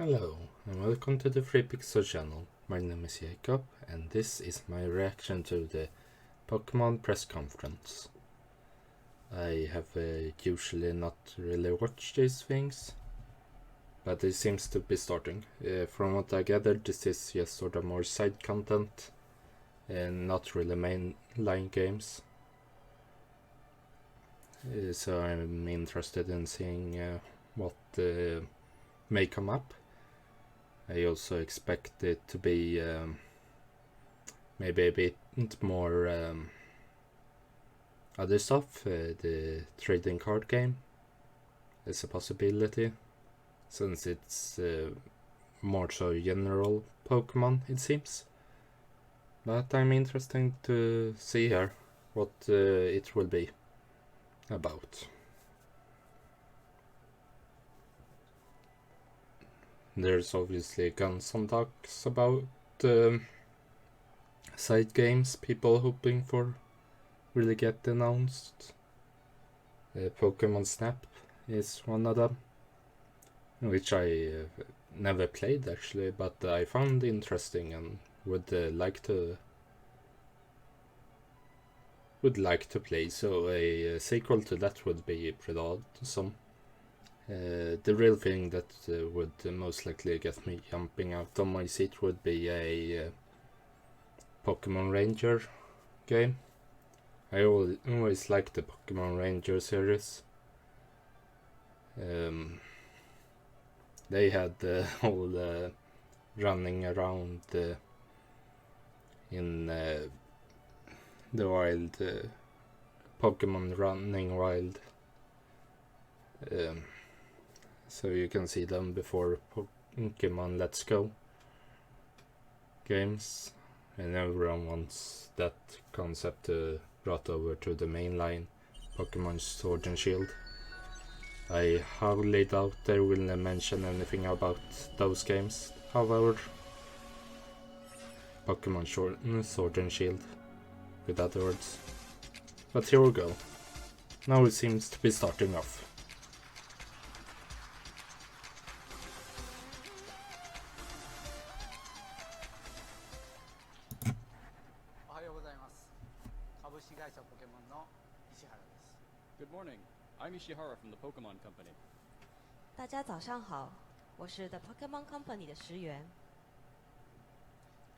Hello, and welcome to the Free Pixel channel. My name is Jacob, and this is my reaction to the Pokemon press conference. I have usually not really watched these things, but it seems to be starting. From what I gathered, this is just sort of more side content, and not really mainline games. So I'm interested in seeing what may come up. I also expect it to be maybe a bit more other stuff. The trading card game is a possibility, since it's more so general Pokemon, it seems. But I'm interested to see here what it will be about. There's obviously gone some talks about side games people hoping for really get announced. Pokemon Snap is one of them, which I never played actually, but I found interesting and would like to play. So a sequel to that would be pretty awesome. The real thing that would most likely get me jumping out on my seat would be a Pokemon Ranger game. I always liked the Pokemon Ranger series. They had the whole running around in the wild, Pokemon running wild. So you can see them before Pokemon Let's Go games, and everyone wants that concept brought over to the mainline Pokemon Sword and Shield. I hardly doubt they will mention anything about those games, however. Pokemon Sword and Shield, with other words. But here we go. Now it seems to be starting off. 株式会社ポケモンの石原です。 Good morning. I'm Ishihara from the Pokemon Company. 大家早上好，我是 The Pokemon Company 的石原。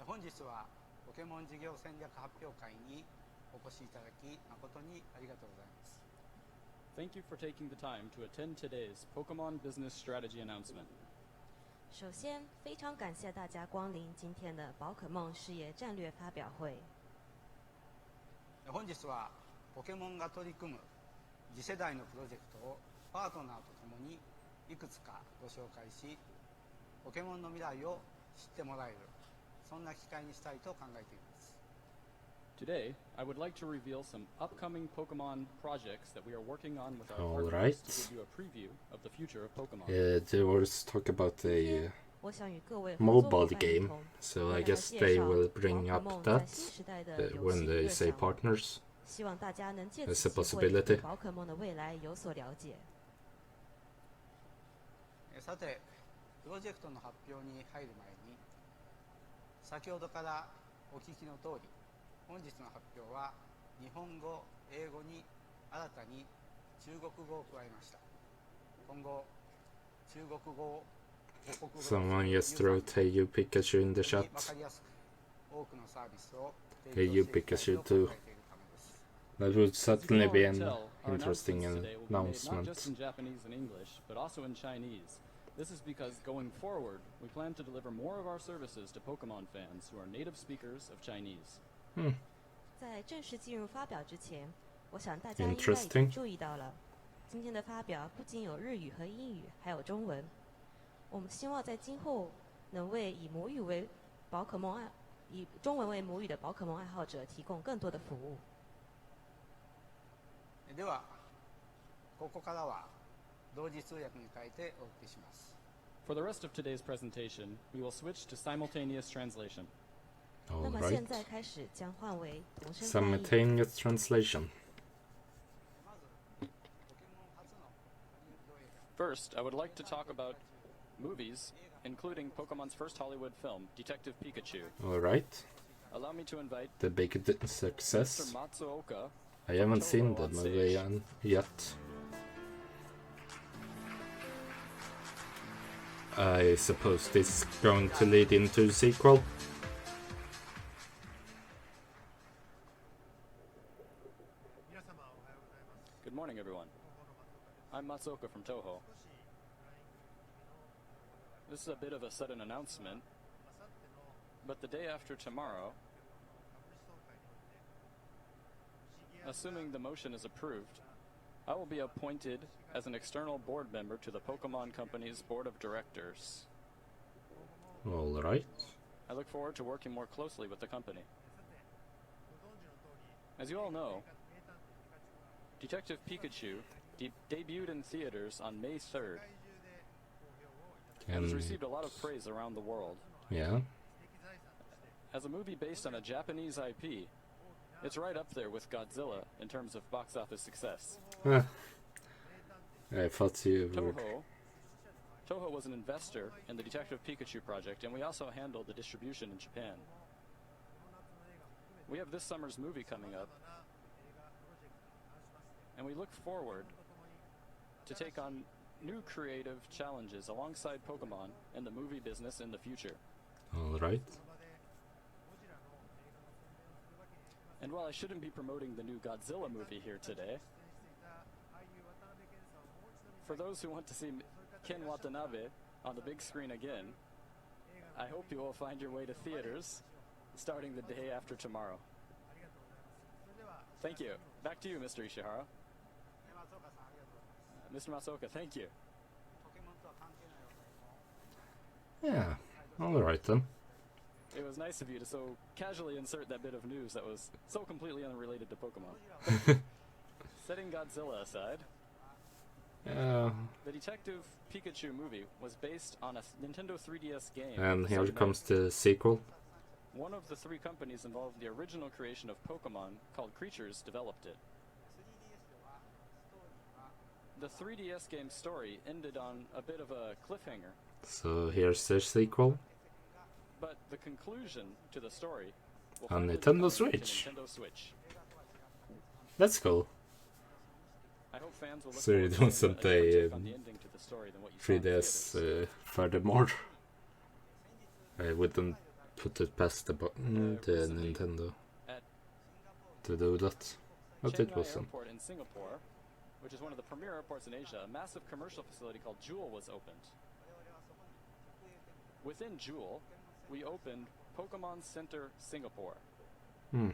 本日はポケモン事業戦略発表会にお越しいただき誠にありがとうございます。 Thank you for taking the time to attend today's Pokemon Business Strategy announcement. 首先，非常感谢大家光临今天的宝可梦事业战略发表会。本日はポケモンが取り組む次世代のプロジェクトをパートナーとともにいくつかご紹介し、ポケモンの未来を知ってもらえる、そんな機会にしたいと考えています。 Today, I would like to reveal some upcoming Pokemon projects that we are working on with our All partners right. to give you a preview of the future of Pokemon. There was talk about a 我想与各位合作伙 mobile 伴一 game, 同， so 为 I 大家 guess 介 they 绍 will 宝 bring 可 up 梦在 that 新时代的游 when 戏 they 热 say 响。 partners. 希望大家能借 As 此 a 机会 possibility. 对宝可梦的未来有所了解。さて、プロジェクトの発表に入る前に、先ほどからお聞きの通り、本日の発表は日本語、英語に新たに中国語を加えました。今後、中国語を母国語 Someone の just wrote Hey you Pikachu in the 分 chat. かりやすく多くのサービスを Hey 提 you 供していきたい Pikachu と考 too. えているためです。 That would As you can certainly be already an tell, our interesting announcements today will be made not announcement. just in Japanese and English, but also in Chinese. This is because going forward, we plan to deliver more of our services to Pokemon fans who are native speakers of Chinese. 在正式进入发表之前，我想大家应该已 Interesting. 经注意到了，今天的发表不仅有日语和英语，还有中文。我们希望在今后能为以母语为宝可梦以中文为母语的宝可梦爱好者提供更多的服务。では、ここからは同時通訳に変えてお送りします。 For the rest of today's presentation, we will switch to simultaneous translation. 那 All 么现 right. 在开始将换为同声翻译。 Simultaneous translation. まず、ポケモン初のハリウッド映画 First, I would like to talk about movies including Pokemon's first Hollywood film, Detective Pikachu. Alright. Allow me to invite The big Mr. success. Matsuoka. I haven't seen Toho the on movie stage. yet. I suppose this is going to lead into a sequel. Good morning, everyone. I'm Matsuoka from Toho. This is a bit of a sudden announcement, but the day after tomorrow, assuming the motion is approved, I will be appointed as an external board member to the Pokemon Company's board of directors. Alright. I look forward to working more closely with the company. As you all know, Detective Pikachu debuted in theaters on May 3rd and has received a lot of praise around the world. Yeah. As a movie based on a Japanese IP, it's right up there with Godzilla in terms of box office success. Ah. I thought you were... Toho was an investor in the Detective Pikachu project, and we also handled the distribution in Japan. We have this summer's movie coming up, and we look forward to take on new creative challenges alongside Pokemon and the movie business in the future. Alright. And while I shouldn't be promoting the new Godzilla movie here today, for those who want to see Ken Watanabe on the big screen again, I hope you will find your way to theaters starting the day after tomorrow. Thank you. Back to you, Mr. Ishihara. Mr. Matsuoka, thank you. ポケモンとは関係ない話題も Yeah. Alright then. It was nice of you to so casually insert that bit of news that was so completely unrelated to Pokemon. Setting Godzilla aside, the Detective Pikachu movie was based on a Nintendo 3DS game. And here So comes the sequel. one of the three companies involved in the original creation of Pokemon, called Creatures, developed it. 3DS ではストーリーは The 3DS game's story ended on a bit of a cliffhanger, So here's the sequel. but the conclusion to the story will On finally be Nintendo coming to Switch. Nintendo Switch. That's cool. I hope fans will look So you forward to don't seeing a say, different take on the ending to the story than what you saw in 3DS theaters. furthermore. I wouldn't put it past the Recently, Nintendo at to do that. But Chiang it Mai wasn't. Airport in Singapore, which is one of the premier airports in Asia, a massive commercial facility called Jewel was opened. Within Jewel, we opened Pokemon Center Singapore. Hmm.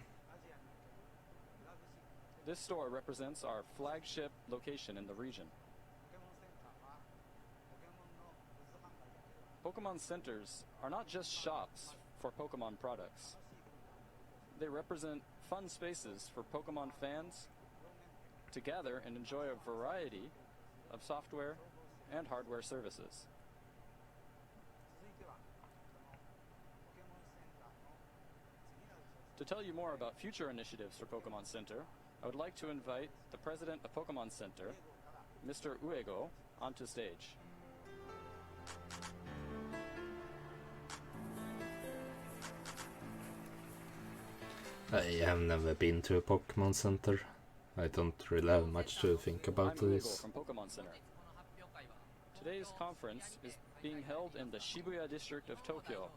This store represents our flagship location in the region. ポケモンセンターはポケモンのグッズ販売だけでは Pokemon centers are not just shops for Pokemon products. They represent fun spaces for Pokemon fans to gather and enjoy a variety of software and hardware services. 続いてはそのポケモンセンターの次なる挑戦 To tell you more about future initiatives for Pokemon Center, I would like to invite the president of Pokemon Center, Mr. Uego, onto stage. I have never been to a Pokemon Center. I don't really have much to think about I'm Uego this. from Pokemon Center. Today's conference is being held in the Shibuya district of Tokyo,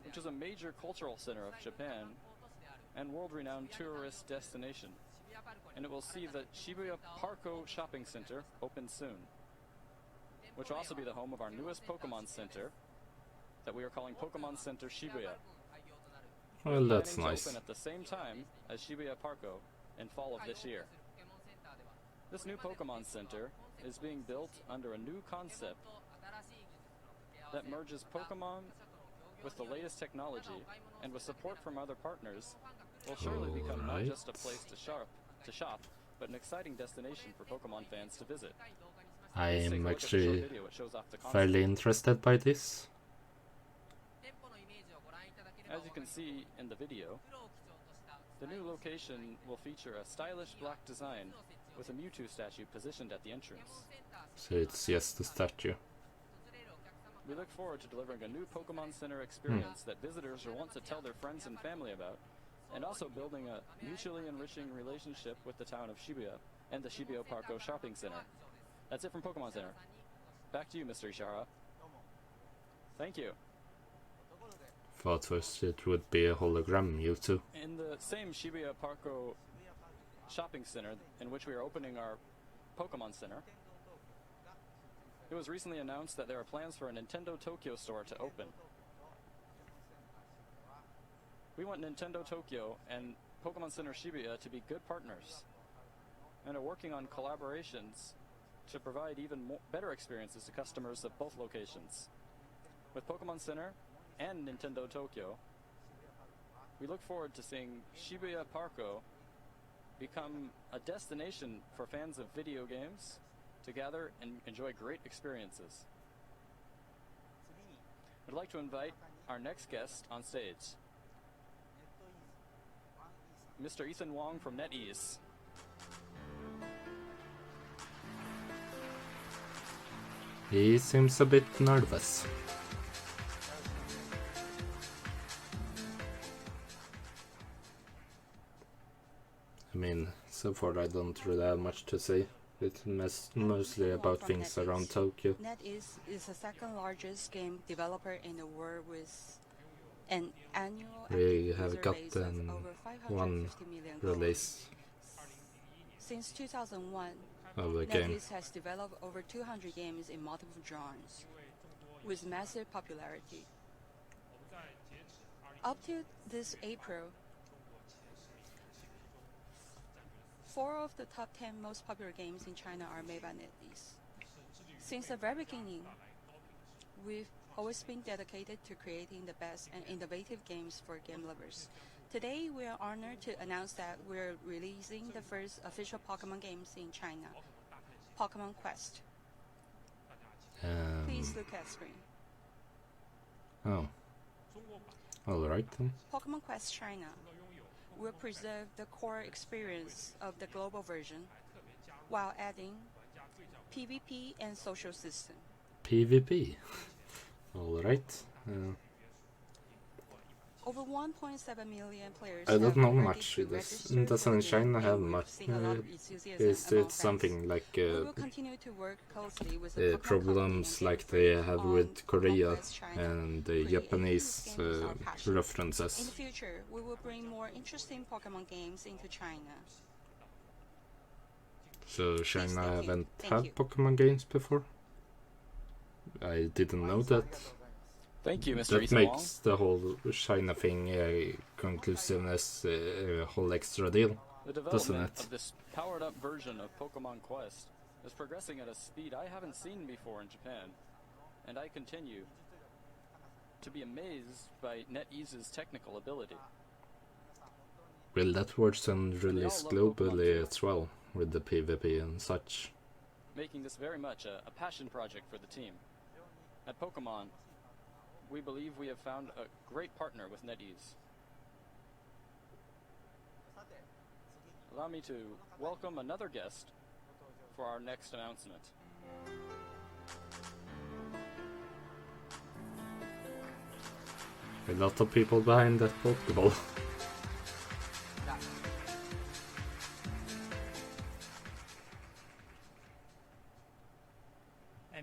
which is a major cultural center of Japan and world-renowned tourist destination. And it will see the Shibuya Parko Shopping Center open soon, which will also be the home of our newest Pokemon Center that we are calling Pokemon Center Shibuya. Well, that's Planning to nice. open at the same time as Shibuya Parko in fall of this year. This new Pokemon Center is being built under a new concept that merges Pokemon with the latest technology, and with support from other partners, will surely become not Alright. just a place to shop, but an exciting destination for Pokemon fans to visit. Let's take a I'm look at the short actually video which shows off the concept. fairly interested by this. As you can see in the video, the new location will feature a stylish black design with a Mewtwo statue positioned at the entrance. So it's just a statue. We look forward to delivering a new Pokemon Center experience that visitors will want to tell their friends and family about, and also building a mutually enriching relationship with the town of Shibuya and the Shibuya Parko Shopping Center. That's it from Pokemon Center. Back to you, Mr. Ishihara. Thank you. Thought first it would be a hologram Mewtwo. In the same Shibuya Parko Shopping Center in which we are opening our Pokemon Center, it was recently announced that there are plans for a Nintendo Tokyo store to open. We want Nintendo Tokyo and Pokemon Center Shibuya to be good partners, and are working on collaborations to provide even better experiences to customers of both locations. With Pokemon Center and Nintendo Tokyo, we look forward to seeing Shibuya Parko become a destination for fans of video games to gather and enjoy great experiences. I'd like to invite our next guest on stage, Mr. Ethan Wong from NetEase. He seems a bit nervous. I mean, so far I don't really have much to say. It's mostly about things around Tokyo. NetEase is the second largest game developer in the world with an annual We active have user base of gotten over 550 one million release Since 2001, of the game. NetEase has developed over 200 games in multiple genres, with massive popularity. Up to this April, 4 of the top 10 most popular games in China are made by NetEase. Since the very beginning, we've always been dedicated to creating the best and innovative games for game lovers. Today, we are honored to announce that we're releasing the first official Pokemon games in China, Pokemon Quest. Please look at screen. Oh. Alright then. Pokemon Quest China will preserve the core experience of the global version while adding PvP and social system. PvP. Alright. Over 1.7 million players. I don't have know already much. It registered doesn't for the game, China have and we've much. seen a lot of enthusiasm Is among it fans. something like We will continue to work closely with the Pokemon problems company and like they Game have Freak with on Korea Pokemon China. and the Creating Japanese this game is our passion. In the references? future, we will bring more interesting Pokemon games into China. So China stay tuned. haven't Thank had you. Pokemon games before? I didn't know that. Thank you, Mr. That Ethan Wong. makes the whole China thing conclusiveness a whole extra deal. The doesn't development it? of this powered-up version of Pokemon Quest is progressing at a speed I haven't seen before in Japan, and I continue to be amazed by NetEase's technical ability. Will that version release love Pokemon globally too. as well, with the PvP and such? Making this very much a passion project for the team. At Pokemon, we believe we have found a great partner with NetEase. Allow me to welcome another guest for our next announcement. A lot of people behind that Pokeball.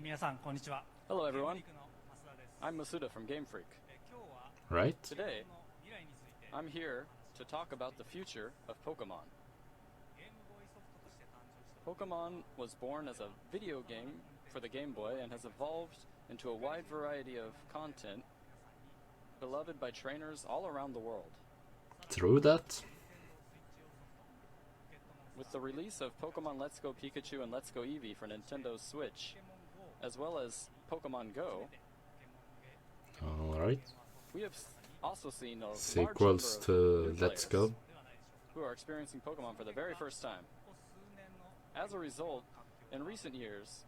皆さんこんにちは。 Hello ゲーム everyone, リークの増田です。 I'm Masuda from Game Freak. 今日は Right? Today, の未来について I'm here to talk about the future of Pokemon. ゲームボーイソフトとして誕生した Pokemon was born as a video game for the Game Boy and has evolved into a wide variety of content beloved by trainers all around the world. True that. With the release of Pokemon Let's Go Pikachu and Let's Go Eevee for Nintendo Switch, as well as Pokemon Go, Alright. we have also seen a large Sequels number of to new Let's players Go. who are experiencing Pokemon for the very first time. As a result, in recent years,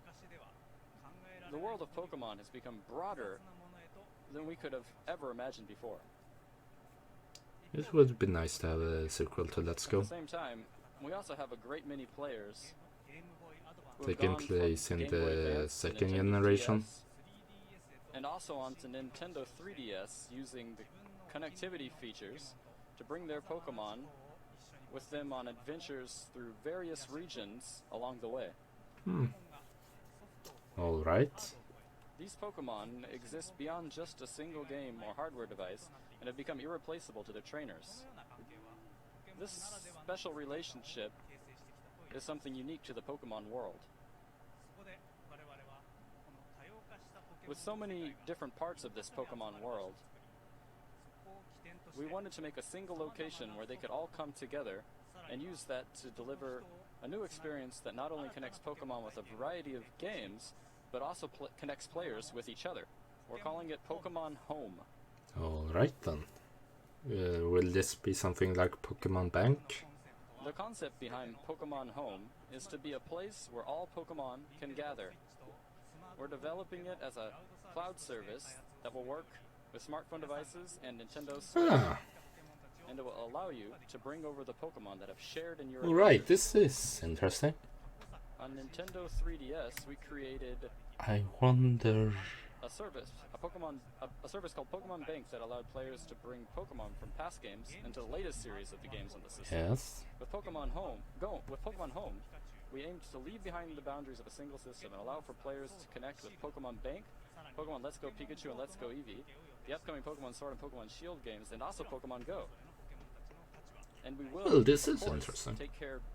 the world of Pokemon has become broader than we could have ever imagined before. It would be nice to have a sequel to Let's At Go. the same time, we also have a great many players who have Taking gone from place in Game Boy the Advance to second Nintendo generation. DS, and also onto Nintendo 3DS using the connectivity features to bring their Pokemon with them on adventures through various regions along the way. Alright. These Pokemon exist beyond just a single game or hardware device and have become irreplaceable to their trainers. This special relationship is something unique to the Pokemon world. With so many different parts of this Pokemon world, we wanted to make a single location where they could all come together and use that to deliver a new experience that not only connects Pokemon with a variety of games, but also connects players with each other. We're calling it Pokemon Home. Alright then. Will this be something like Pokemon Bank? The concept behind Pokemon Home is to be a place where all Pokemon can gather. We're developing it as a cloud service that will work with smartphone devices and Nintendo Switch. Ah, And it will allow you to bring over the Pokemon that have shared in your alright, this is interesting. On Nintendo 3DS, we created I wonder... a service called Pokemon Bank that allowed players to bring Pokemon from past games into the latest series of the games on the system. Yes. With Pokemon Home, we aimed to leave behind the boundaries of a single system and allow for players to connect with Pokemon Bank, Pokemon Let's Go Pikachu and Let's Go Eevee, the upcoming Pokemon Sword and Pokemon Shield games, and also Pokemon Go. And we will, Well, this of is course, interesting.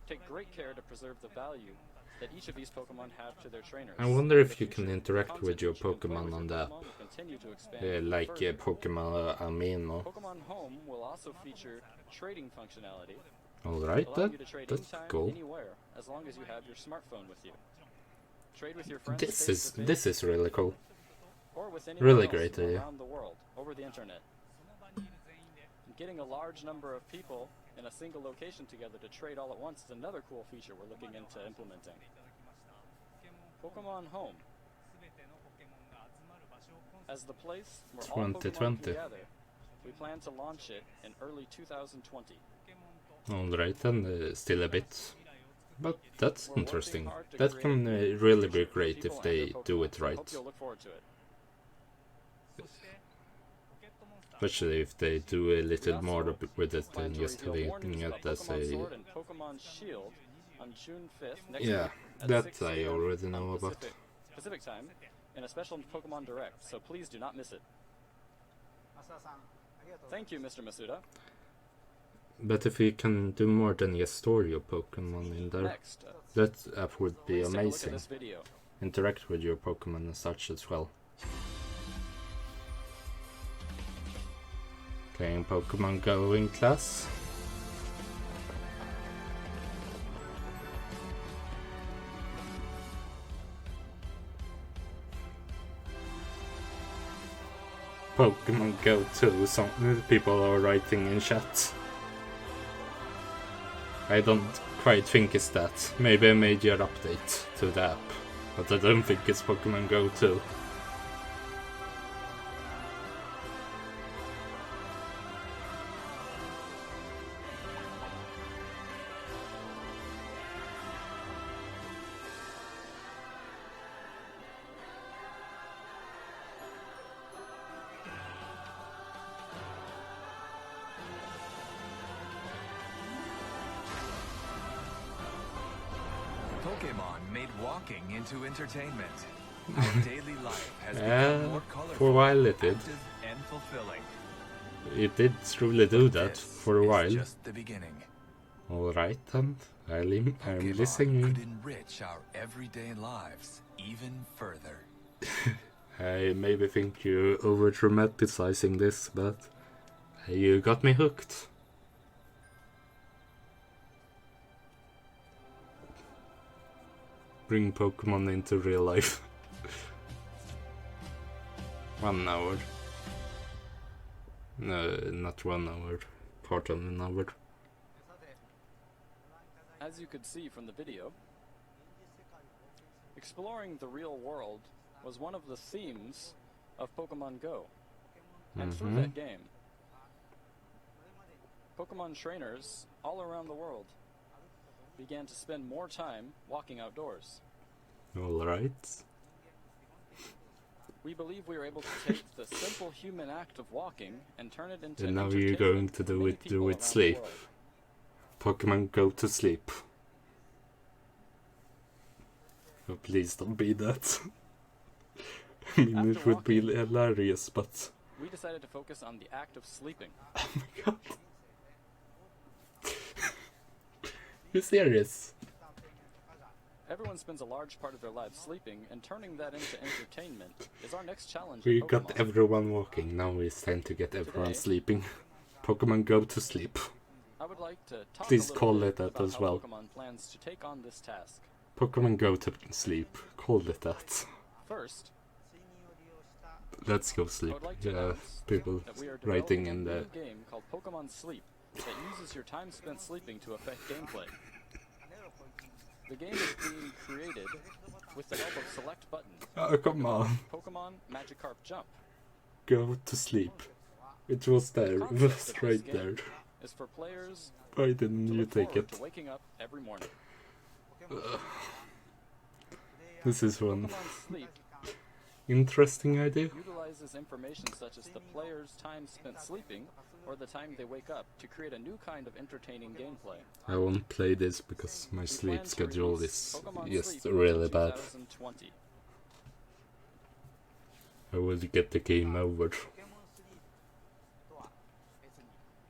take great care to preserve the value that each of these Pokemon have to their trainers. I wonder In if the you can future, interact content with your that you can play Pokemon with on your the app. Pokemon will continue to expand Like further. Pokemon Amino. Pokemon Home will also feature trading functionality, Alright, allowing you to trade that's anytime, cool. anywhere, as long as you have your smartphone with you. Trade with your friends This is really cool. or with anyone really else great from idea. around the world over the internet. Getting a large number of people in a single location together to trade all at once is another cool feature we're looking into implementing. Pokemon Home. As the place where all Pokemon 2020. can gather, we plan to launch it in early 2020. Alright, then still a bit. But that's We're working interesting. hard to That create can a really future be for great people if and their they do Pokemon. it I right. hope you'll look forward to it. Especially if they do a We little also more with it plan than to just reveal more having news it about as Pokemon a... Sword and Pokemon Shield on June 5th next Yeah, week at that 6 I a.m. already on know about. Pacific time in a special Pokemon Direct, so please do not miss it. 増田さんありがとうございます Thank you, Mr. Masuda. But if we can do more than just store your Pokemon in there, Next, that app would be please take a look at amazing. this video. Interact with your Pokemon and such as well. Playing Pokemon Go in class. Pokemon Go 2, some people are writing in chat. I don't quite think it's that. Maybe a major update to the app, but I don't think it's Pokemon Go 2. Pokemon made walking into entertainment. Our daily life has Yeah, become more for a colorful, while it did. active, and fulfilling. It did truly do that This for a is while. just the beginning. Alright then, I'm Pokemon listening. could enrich our everyday lives even further. I maybe think you're over dramatizing this, but you got me hooked. Bring Pokemon into real life. 1 hour. No, not 1 hour. Part of an hour. As you could see from the video, exploring the real world was one of the themes of Pokemon Go. And through that game, Pokemon trainers all around the world began to spend more time walking outdoors. Alright. We believe we are able to take the simple human act of walking and turn it into And now you're going entertainment to for do many it people with around the sleep. world. Pokemon Go to sleep. Oh, please don't be that. I mean, After it would be walking- hilarious, but... We decided to focus on the act of sleeping. Oh my god. You serious? Everyone spends a large part of their lives sleeping, and turning that into entertainment is our next challenge. We in got Pokemon. everyone walking, now it's time to get everyone Today- sleeping. Pokemon Go to sleep. I would like to talk Please a little call bit it that about as how well. Pokemon plans to take on this task. Pokemon Go to sleep. Call it that. First, Let's go I sleep. would like to Yeah, announce people that we are writing developing a in the... new game called Pokemon Sleep that uses your time spent sleeping to affect gameplay. The game is being created with the help of select buttons. Oh, come on. Pokemon Magikarp Jump Go to sleep. It was there. It Concept was of this right game there. is for players Why didn't to you look take forward it? to waking up every morning. This is one Pokemon Sleep interesting idea. utilizes information such as the player's time spent sleeping or the time they wake up to create a new kind of entertaining gameplay. I won't play this because my We sleep plan to schedule release is Pokemon just Sleep really in bad. 2020. I will get the game over.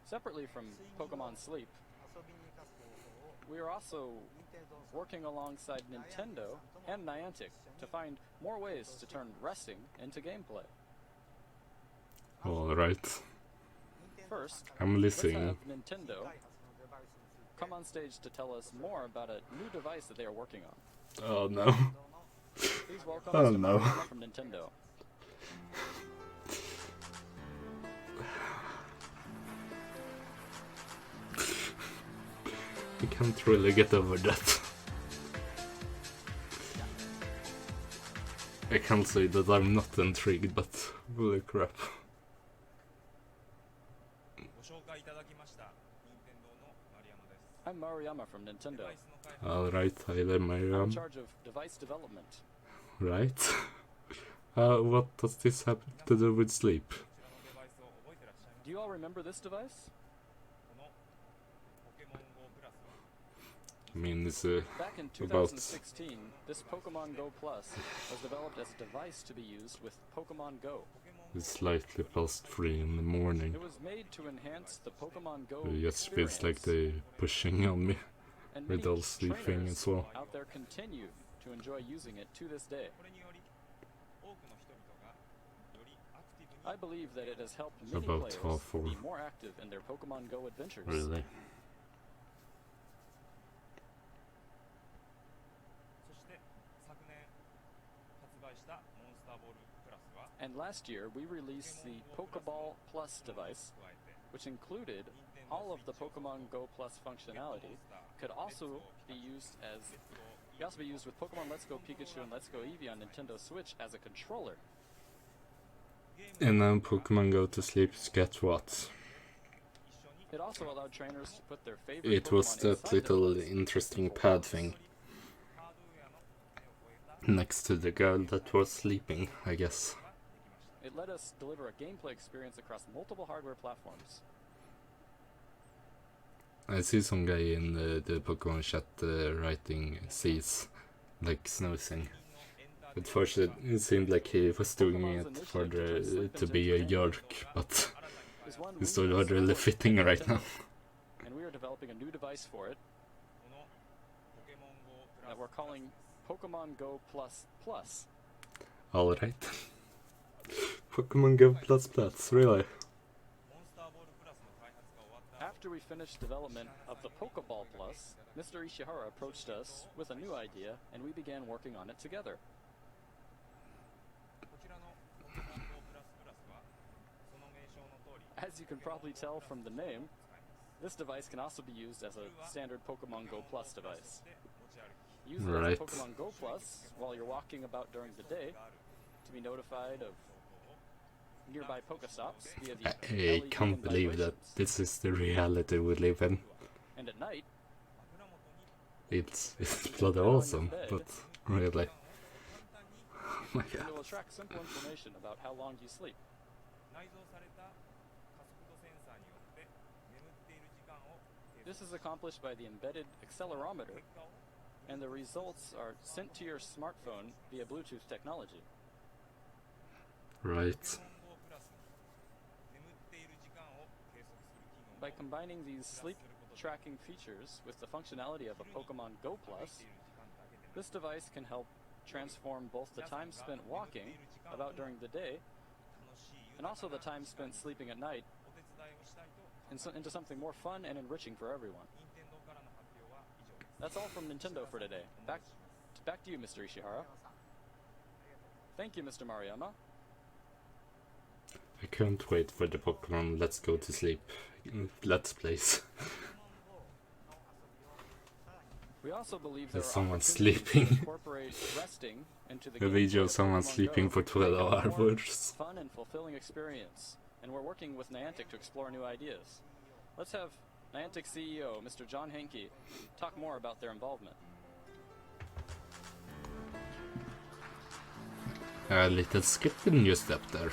Separately from Pokemon Sleep, we are also working alongside Nintendo and Niantic to find more ways to turn resting into gameplay. Alright, First, I'm let's listening. have Nintendo come on stage to tell us more about a new device that they are working on. Oh no. Please welcome Oh, Mr. no. Maruyama from Nintendo. I can't really get over that. I can't say that I'm not intrigued, but holy crap. ご紹介いただきました任天堂の丸山です。 I'm Maruyama from デ Nintendo. バイスの開発 Alright, hi there, I'm in Mariam. charge of device development. Right. What does this have to do with sleep? こちらのデバイスを覚えてらっしゃいます Do you all remember this device? このポケモン GO プラスは I mean, it's Back in About- 2016, this Pokemon Go Plus was developed as a device to be used with Pokemon Go. ポケモン it's slightly past 3 in the morning. It was made to enhance the Pokemon Go It just feels like experience, they're pushing on me and with many all sleeping trainers as well. out there continue to enjoy using it to this day. これにより多くの人々がよりアクティブに I believe that it has helped many About players half full. be more active in their Pokemon Go adventures. Really. そして昨年発売したモンスターボールプラスは And last year, we released the Pokeball Plus device, 加えて which included all of the Pokemon Go Plus functionality, could also be used as could also be used with Pokemon Let's Go Pikachu and Let's Go Eevee on Nintendo Switch as a controller. And now Pokemon Go to sleep, get what? It also allowed trainers to put their favorite It was Pokemon that inside the little device interesting for pad once. thing ハードウェアの手を超えた next to the girl that was sleeping, I guess. できました It let us deliver a gameplay experience across multiple hardware platforms. I see some guy in the Pokemon chat writing C's, like snoozing. At first it seemed like he was doing it for to be a jerk, but Is one it's we not use really with fitting right now. Nintendo, and we are developing a new device for it このポケモン GO プラ that ス we're calling Pokemon Go Plus Plus. Alright. Pokemon Go Plus Plus, really? モンスターボールプラスの開発が終わった After we finished development of the Pokeball Plus, Mr. Ishihara approached us with a new idea, and we began working on it together. こちらのポケモン GO プラスプラスはその名称の通り As you can probably tell from the name, 使えます this device can also be used as a standard Pokemon Go Plus プ device. で持ち歩き Use it Right. as a Pokemon Go Plus while you're walking about during the day がある to be notified of 情報を nearby Pokestops via the I LED can't and believe that vibrations. this is the reality we live in. And at night, 枕元に It's bloody awesome, but really. 簡単に my and it will god. track simple information about how long you sleep. 内蔵された加速度センサーによって眠っている時間を計 This 測 is accomplished by the embedded accelerometer, 結果を and the results are sent to your smartphone via Bluetooth technology. Right. ポケモン GO プラスに眠っている時間を計測する機能を By combining these sleep tracking features with the functionality of a Pokemon Go 歩い Plus, ている時間だけでなく this device can help transform both the time spent walking, about during the day, 楽しい and 豊 also か the な time 時間 spent sleeping at night お手伝いをしたいと考え into something more fun and enriching for everyone. 任天堂からの発表は以上です That's all from Nintendo for today. Back to you, Mr. Ishihara. Thank you, Mr. Maruyama. I can't wait for the Pokemon Let's Go to Sleep Let's Plays. We also believe There's there are someone opportunities to sleeping. incorporate resting into the A video gameplay of someone Pokemon Go sleeping for to make it 12 a more hours. fun and fulfilling experience, and we're working with Niantic to explore new ideas. Let's have Niantic CEO, Mr. John Henke, talk more about their involvement. A little skip in your step there.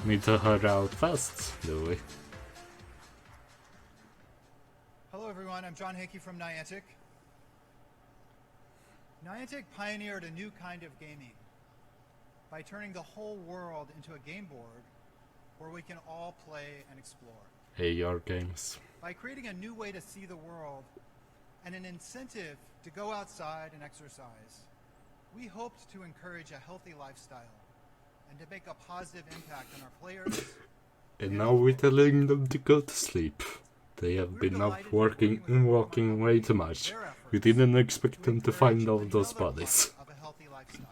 Need to hurry out fast, do we? Hello everyone, I'm John Hickey from Niantic. Niantic pioneered a new kind of gaming by turning the whole world into a game board where we can all play and explore. AR games. By creating a new way to see the world and an incentive to go outside and exercise, we hoped to encourage a healthy lifestyle and to make a positive impact on our players. And now we're telling them to go to sleep. They have been up working and walking way too much. We didn't expect them to find all those bodies. Of a healthy lifestyle,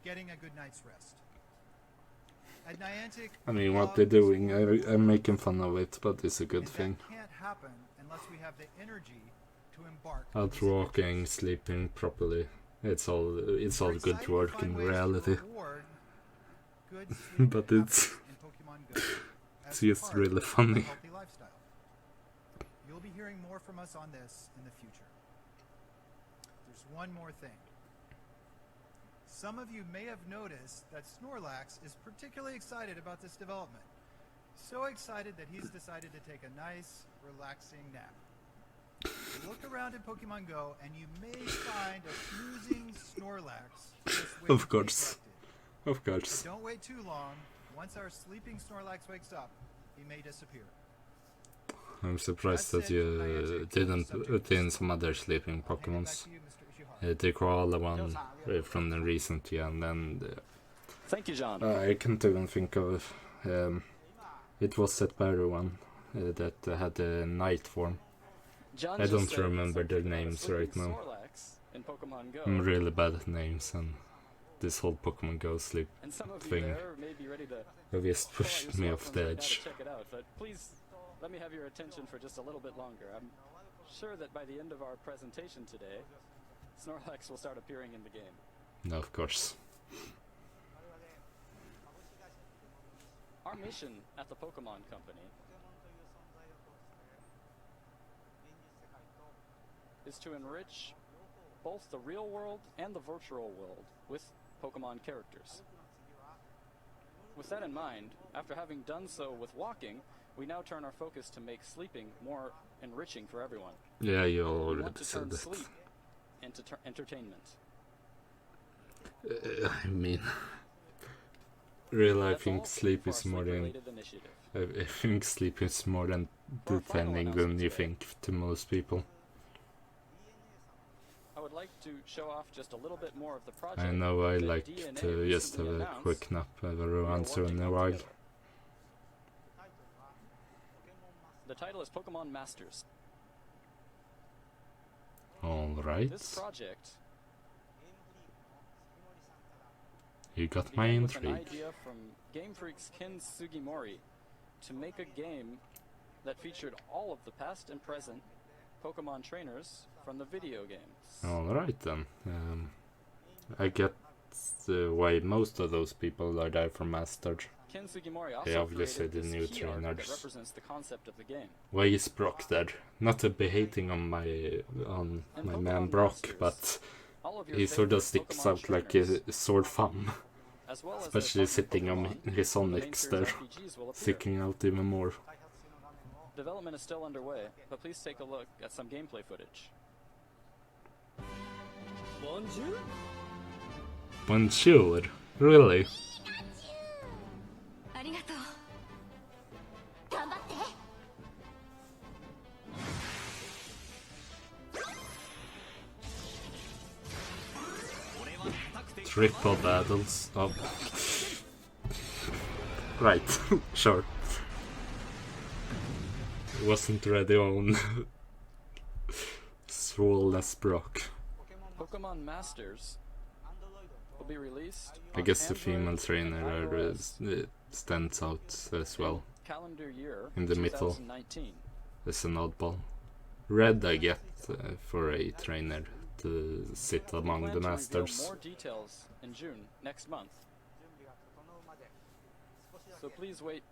getting a good night's rest. At Niantic, I mean, what they're doing, I'm making fun of it, but it's a good thing. That can't happen unless we have the energy to embark. Out walking, sleeping properly. It's all We're good excited to work find in ways to reality. reward good sleep But habits it's in Pokemon Go as just part really of a funny. healthy lifestyle. You'll be hearing more from us on this in the future. There's one more thing. Some of you may have noticed that Snorlax is particularly excited about this development. So excited that he's decided to take a nice, relaxing nap. Look around in Pokemon Go and you may find a snoozing Snorlax just waiting Of to be course. collected. Of course. But don't wait too long. Once our sleeping Snorlax wakes up, he may disappear. I'm surprised that you didn't put in some other sleeping I'll hand it back Pokemons. to you, Mr. Ishihara. The Koala one from the recent gen, and Thank you, John. I can't even think of it was that better one that had the night form. John I just don't said remember their something about names sleeping right now. Snorlax in Pokemon Go. I'm really bad at names, and this whole Pokemon Go sleep And some of you thing there may be ready to have just pull out pushed your me off smartphones the right now to edge. check it out. But please let me have your attention for just a little bit longer. I'm sure that by the end of our presentation today, Snorlax will start appearing in the game. No, of course. Our mission at the Pokemon Company is to enrich both the real world and the virtual world with Pokemon characters. With that in mind, after having done so with walking, we now turn our focus to make sleeping more enriching for everyone. Yeah, you We already want to said turn that. sleep into entertainment. I mean, really, I That's all think sleep for our is more than. sleep-related initiative. I think sleep is more than For our final defending than announcement you today, think to most people. I would like to show off just a little bit more of the project. I know I that like DNA to just have recently a announced quick nap every we are once in working a on while. together. The title is Pokemon Masters. Alright, This project you got my began with an intrigue. idea from Game Freak's Ken Sugimori to make a game that featured all of the past and present Pokemon trainers from the video games. Alright then. I get why most of those people are there for Mastered. Ken Sugimori also They obviously created the this new key art trainers. that represents the concept of the game. Why is Brock there? Not to be hating on my And man Pokemon Brock, Masters but All of your he sort of favorite sticks Pokemon out like trainers, a sore thumb, as well as especially their partner sitting on Pokemon his from the main Onyx series there, RPGs will appear. sticking out even more. Development is still underway, but please take a look at some gameplay footage. Bonjour, really? ありがとう頑張って Triple battles. Oh. Right, sure. Wasn't ready on Swolness Brock. Pokemon Masters will be released I on guess the Android female and trainer iOS stands out as well calendar year in the middle 2019. as an oddball. Red I get for a trainer to sit We among plan the to reveal masters. more details in June next month, so please wait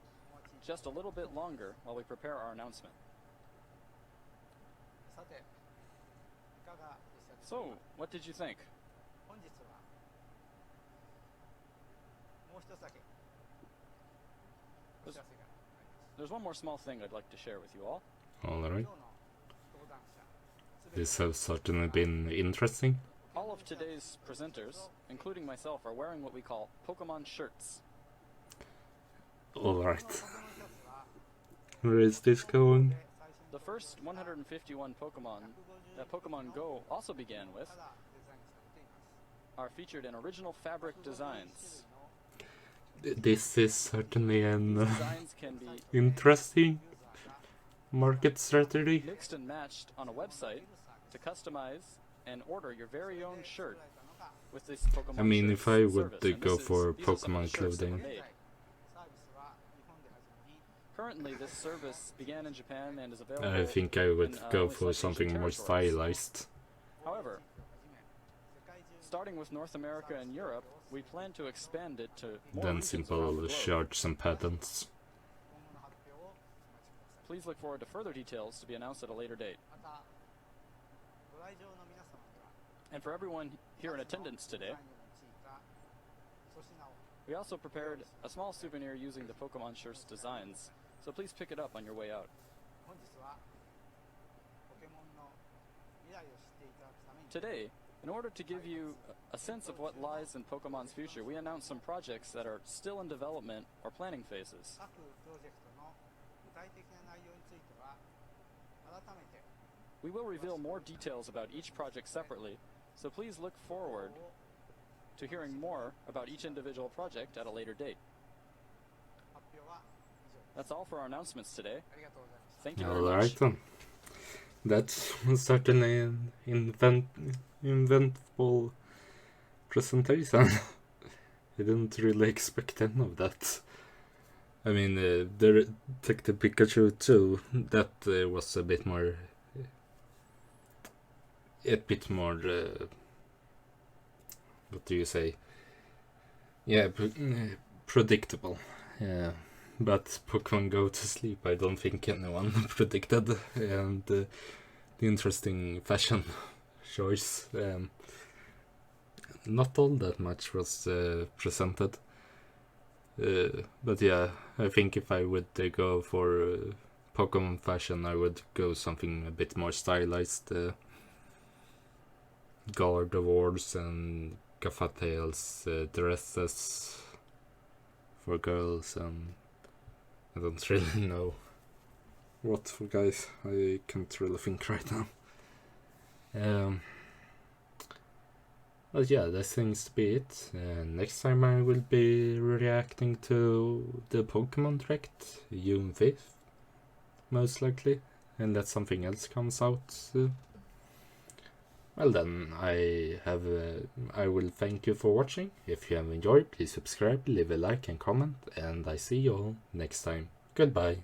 just a little bit longer while we prepare our announcement. So, what did you think? 本日はもう一つだけお知らせがあります。 There's one more small thing I'd like to share with you all. Alright, 今日の登壇者 this has certainly been interesting. All of today's presenters, including myself, are wearing what we call Pokemon shirts. Alright, where is this going? The first 151 Pokemon that Pokemon Go also began with are featured in original fabric designs. This is certainly an Designs can be interesting market strategy. mixed and matched on a website to customize and order your very own shirt with this Pokemon I mean, shirts if I would service. And go this is- for these are some of the Pokemon shirts that were clothing. made. Currently, this service began in Japan and is available. I think I would in, go only for South something Asian more territories. stylized. However, starting with North America and Europe, we plan to expand it to more Than regions around the simple globe. shirts and patents. 今後の発表をお待ちください。 Please look forward to further details to be announced at a later date. またご来場の皆様には And for everyone here in attendance today, デザインに用いた粗品を we also prepared a small souvenir using the Pokemon shirts designs, so please pick it up on your way out. 本日はポケモンの未来を知っていただくために Today, in order to give you a sense of what lies in Pokemon's future, we announced some projects that are still in development or planning phases. 各プロジェクトの具体的な内容については改めて We will reveal more details about each project separately, so please look forward to hearing more about each individual project at a later date. 発表は以上です。 That's all for our announcements today. ありがとうございました。 Thank you very Alright much. then. That's certainly an eventful presentation. I didn't really expect any of that. I mean, the Detective Pikachu 2, that was a bit more... what do you say? Yeah, predictable. Yeah. But Pokemon Go to Sleep, I don't think anyone predicted. And the interesting fashion choice. Not all that much was presented. But yeah, I think if I would go for Pokemon fashion, I would go something a bit more stylized. Gardevoirs and Gaffatails dresses for girls, and I don't really know what for guys. I can't really think right now. But yeah, that seems to be it. Next time I will be reacting to the Pokemon Direct, June 5th, most likely, unless something else comes out. Well then, I will thank you for watching. If you have enjoyed, please subscribe, leave a like and comment, and I see you all next time. Goodbye.